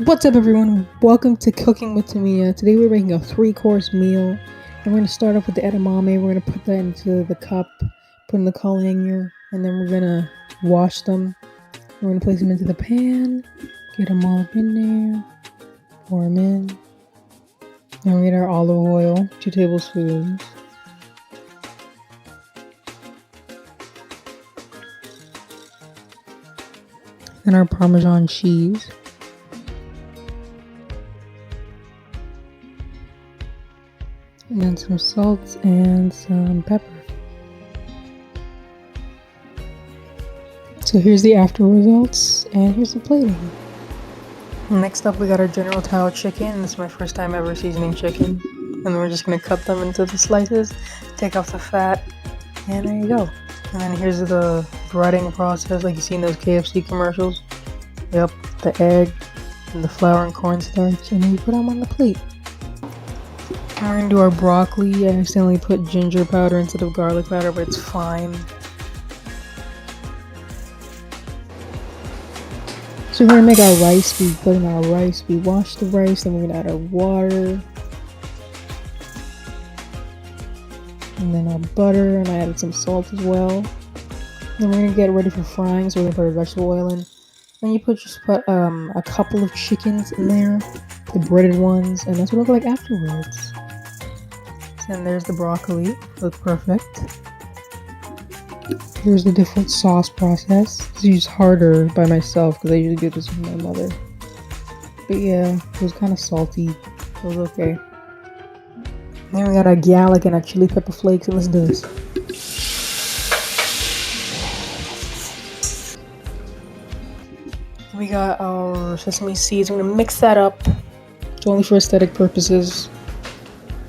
What's up, everyone? Welcome to Cooking with Tamia. Today we're making a 3-course meal, and we're going to start off with the edamame. We're going to put that into the cup, put in the colander, and then we're going to wash them. We're going to place them into the pan, get them all up in there, pour them in. Then we get our olive oil, 2 tablespoons. Then our Parmesan cheese. And then some salt and some pepper. So here's the after results, and here's the plating. Next up, we got our General Tao chicken. This is my first time ever seasoning chicken. And then we're just gonna cut them into the slices, take off the fat, and there you go. And then here's the breading process, like you see in those KFC commercials. Yep, the egg, and the flour and cornstarch, and then you put them on the plate. We're gonna do our broccoli. I accidentally put ginger powder instead of garlic powder, but it's fine. So we're gonna make our rice. We put in our rice. We wash the rice, then we're gonna add our water, and then our butter, and I added some salt as well. Then we're gonna get ready for frying. So we're gonna put our vegetable oil in. Then you just put a couple of chickens in there, the breaded ones, and that's what it looks like afterwards. And there's the broccoli. Looks perfect. Here's the different sauce process. This is harder by myself because I usually do this with my mother. But yeah, it was kind of salty. It was okay. Then we got our garlic and our chili pepper flakes, and let's do this. We got our sesame seeds. I'm gonna mix that up. It's only for aesthetic purposes.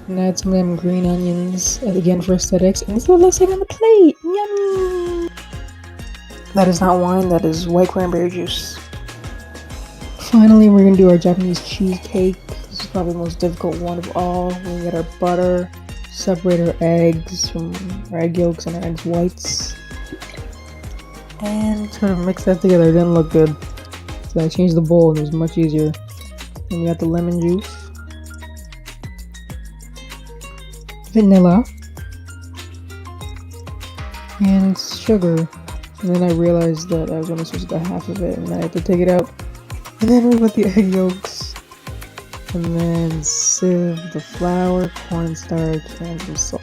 And add some of them green onions, again for aesthetics. And this is what it looks like on the plate. Yummy! That is not wine, that is white cranberry juice. Finally, we're gonna do our Japanese cheesecake. This is probably the most difficult one of all. We're gonna get our butter, separate our eggs from our egg yolks and our eggs whites. And sort of mix that together. It didn't look good. So I changed the bowl and it was much easier. And we got the lemon juice. Vanilla and sugar, and then I realized that I was only supposed to get half of it and I had to take it out. And then we put the egg yolks and then sieve the flour, cornstarch, and some salt.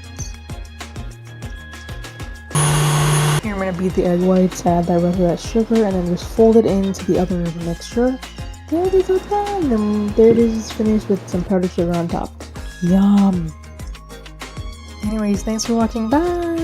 Here I'm going to beat the egg whites, add that rest of that sugar, and then just fold it into the other mixture. There it is, all done. And there it is, finished with some powdered sugar on top. Yum! Anyways, thanks for watching. Bye!